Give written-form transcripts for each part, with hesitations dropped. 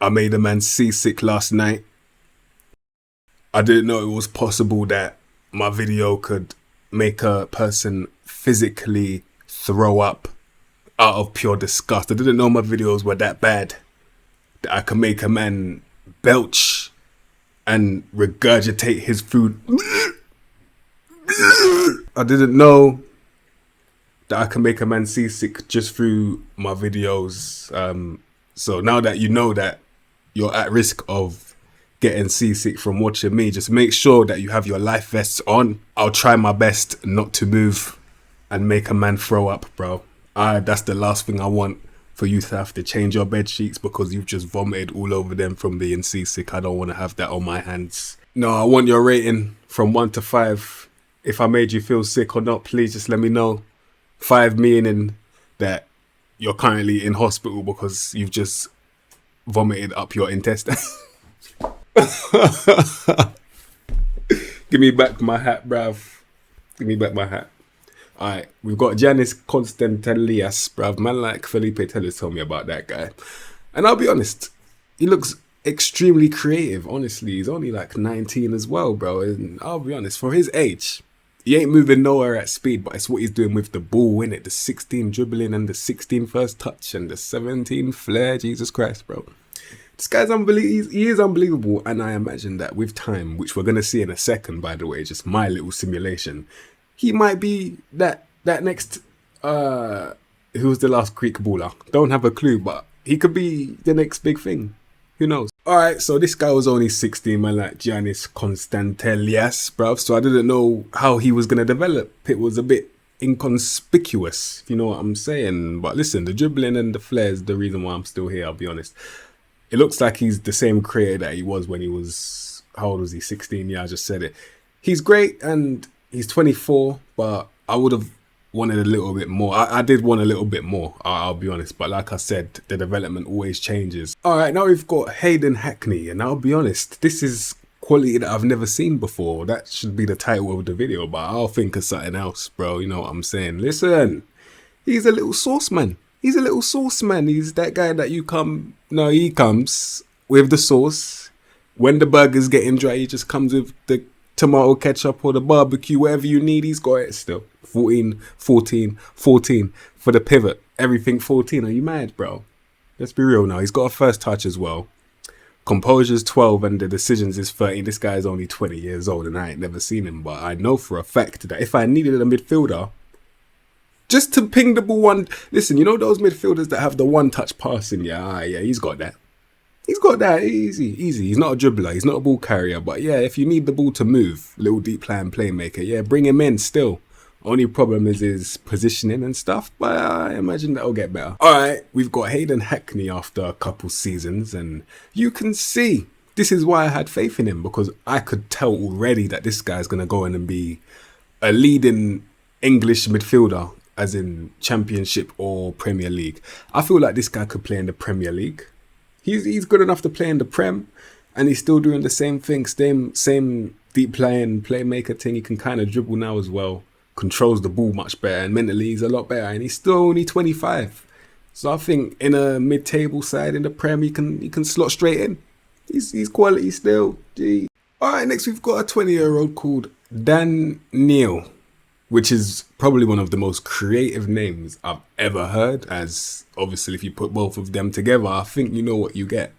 I made a man seasick last night. I didn't know it was possible that my video could make a person physically throw up out of pure disgust. I didn't know my videos were that bad, that I can make a man belch and regurgitate his food. I didn't know that I can make a man seasick just through my videos. So now that you know that you're at risk of getting seasick from watching me, just make sure that you have your life vests on. I'll try my best not to move and make a man throw up, bro. That's the last thing I want, for you to have to change your bed sheets because you've just vomited all over them from being seasick. I don't want to have that on my hands. No, I want your rating from 1 to 5. If I made you feel sick or not, please just let me know. 5 meaning that you're currently in hospital because you've just vomited up your intestines. Give me back my hat, bruv. Give me back my hat. Alright, we've got Giannis Constantelias, bruv. Man like Felipe Tellez told me about that guy. And I'll be honest, he looks extremely creative, honestly. He's only like 19 as well, bro. And I'll be honest, for his age, he ain't moving nowhere at speed, but it's what he's doing with the ball, innit? The 16 dribbling and the 16 first touch and the 17 flair. Jesus Christ, bro. This guy's unbelievable. He is unbelievable. And I imagine that with time, which we're going to see in a second, by the way, just my little simulation, he might be that next, who's the last Greek baller? Don't have a clue, but he could be the next big thing. Who knows? Alright, so this guy was only 16, man, like Giannis Constantelias, bruv. So I didn't know how he was going to develop. It was a bit inconspicuous, if you know what I'm saying. But listen, the dribbling and the flair is the reason why I'm still here, I'll be honest. It looks like he's the same creator that he was when he was, how old was he? 16? Yeah, I just said it. He's great and he's 24, but I would have wanted a little bit more. I did want a little bit more, I'll be honest. But like I said, the development always changes. All right, now we've got Hayden Hackney. And I'll be honest, this is quality that I've never seen before. That should be the title of the video, but I'll think of something else, bro. You know what I'm saying? Listen, he's a little sauce man. He's a little sauce man. He's that guy that he comes with the sauce. When the burger's getting dry, he just comes with the tomato ketchup or the barbecue, whatever you need, he's got it still. 14, 14, 14 for the pivot. Everything 14. Are you mad, bro? Let's be real now. He's got a first touch as well. Composure's 12 and the decisions is 13. This guy's only 20 years old and I ain't never seen him, but I know for a fact that if I needed a midfielder, just to ping the ball one... Listen, you know those midfielders that have the one-touch passing? Yeah, he's got that. He's got that. Easy. He's not a dribbler. He's not a ball carrier. But yeah, if you need the ball to move, little deep plan playmaker, yeah, bring him in still. Only problem is his positioning and stuff, but I imagine that'll get better. All right, we've got Hayden Hackney after a couple seasons, and you can see this is why I had faith in him, because I could tell already that this guy's going to go in and be a leading English midfielder, as in Championship or Premier League. I feel like this guy could play in the Premier League. He's good enough to play in the Prem, and he's still doing the same thing, same deep playing playmaker thing. He can kind of dribble now as well, controls the ball much better, and mentally he's a lot better, and he's still only 25. So I think in a mid-table side in the Prem, he can slot straight in. He's quality still. Gee. All right, next we've got a 20-year-old called Dan Neil, which is probably one of the most creative names I've ever heard, as obviously if you put both of them together, I think you know what you get.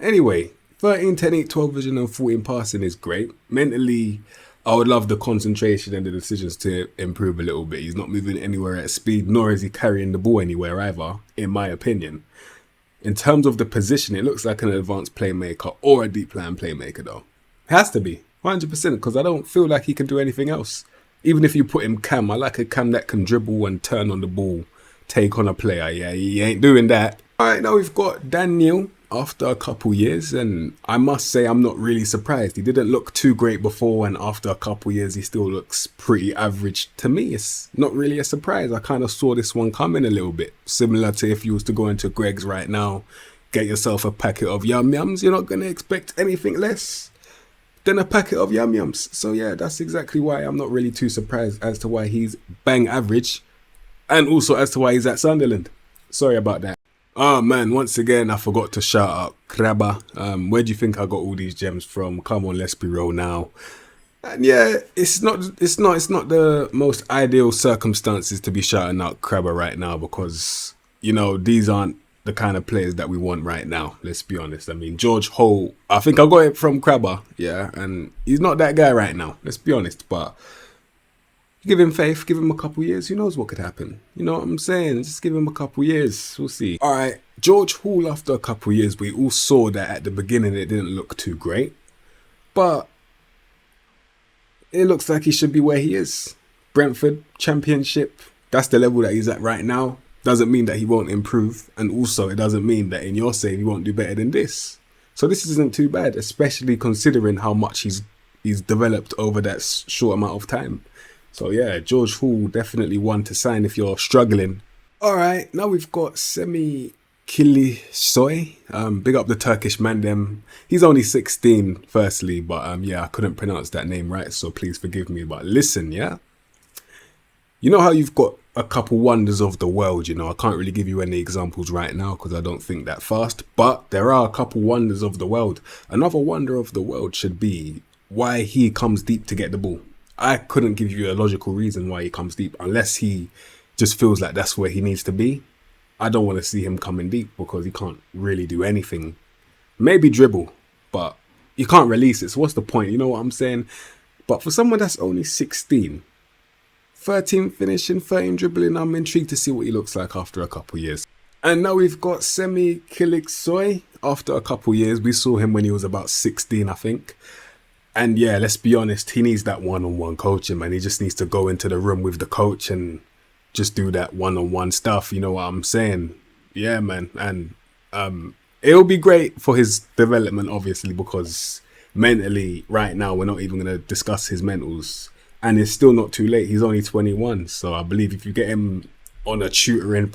Anyway, 13, 10, 8, 12 vision and 14 passing is great. Mentally, I would love the concentration and the decisions to improve a little bit. He's not moving anywhere at speed, nor is he carrying the ball anywhere either, in my opinion. In terms of the position, it looks like an advanced playmaker or a deep plan playmaker though. It has to be, 100%, because I don't feel like he can do anything else. Even if you put him cam, I like a cam that can dribble and turn on the ball, take on a player. Yeah, he ain't doing that. All right, now we've got Daniel after a couple years, and I must say I'm not really surprised. He didn't look too great before, and after a couple years, he still looks pretty average. To me, it's not really a surprise. I kind of saw this one coming a little bit. Similar to if you was to go into Greg's right now, get yourself a packet of Yum Yums, you're not going to expect anything less than a packet of Yum Yums. So yeah, that's exactly why I'm not really too surprised as to why he's bang average, and also as to why he's at Sunderland. Sorry about that. Oh man, once again I forgot to shout out Krabba. Where do you think I got all these gems from? Come on, let's be real now. And yeah, it's not the most ideal circumstances to be shouting out Krabba right now because these aren't the kind of players that we want right now. Let's be honest. I mean, George Holt, I think I got it from Krabba, yeah, and he's not that guy right now. Let's be honest, but give him faith, give him a couple years. Who knows what could happen? You know what I'm saying? Just give him a couple years. We'll see. All right, George Hall. After a couple years, we all saw that at the beginning it didn't look too great, but it looks like he should be where he is. Brentford Championship. That's the level that he's at right now. Doesn't mean that he won't improve, and also it doesn't mean that in your save he won't do better than this. So this isn't too bad, especially considering how much he's developed over that short amount of time. So yeah, George Hall definitely one to sign if you're struggling. All right, now we've got Semi Kilisoy. Big up the Turkish man them. He's only 16 firstly, but yeah, I couldn't pronounce that name right, so please forgive me. But listen, yeah, you know how you've got a couple wonders of the world, I can't really give you any examples right now because I don't think that fast, but there are a couple wonders of the world. Another wonder of the world should be why he comes deep to get the ball. I couldn't give you a logical reason why he comes deep unless he just feels like that's where he needs to be. I don't want to see him coming deep because he can't really do anything. Maybe dribble, but you can't release it. So what's the point? You know what I'm saying? But for someone that's only 16, 13 finishing, 13 dribbling, I'm intrigued to see what he looks like after a couple years. And now we've got Semi Kiliksoy. After a couple years, we saw him when he was about 16, I think. And yeah, let's be honest, he needs that one-on-one coaching, man. He just needs to go into the room with the coach and just do that one-on-one stuff. You know what I'm saying? Yeah, man. And it'll be great for his development, obviously, because mentally, right now, we're not even going to discuss his mentals. And it's still not too late. He's only 21. So I believe if you get him on a tutoring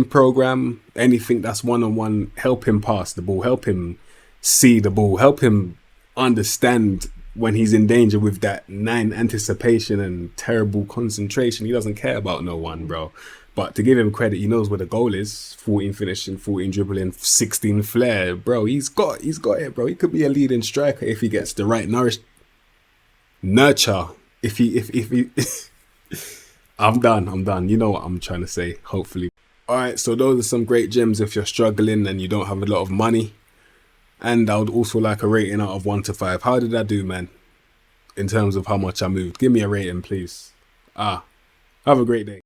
program, anything that's one-on-one, help him pass the ball, help him see the ball, help him understand when he's in danger with that 9 anticipation and terrible concentration. He doesn't care about no one, bro. But to give him credit, he knows where the goal is. 14 finishing, 14 dribbling, 16 flair, bro. He's got it, bro. He could be a leading striker if he gets the right nurture. If he I'm done. You know what I'm trying to say, hopefully. All right, so those are some great gems if you're struggling and you don't have a lot of money. And I would also like a rating out of 1 to 5. How did I do, man? In terms of how much I moved. Give me a rating, please. Have a great day.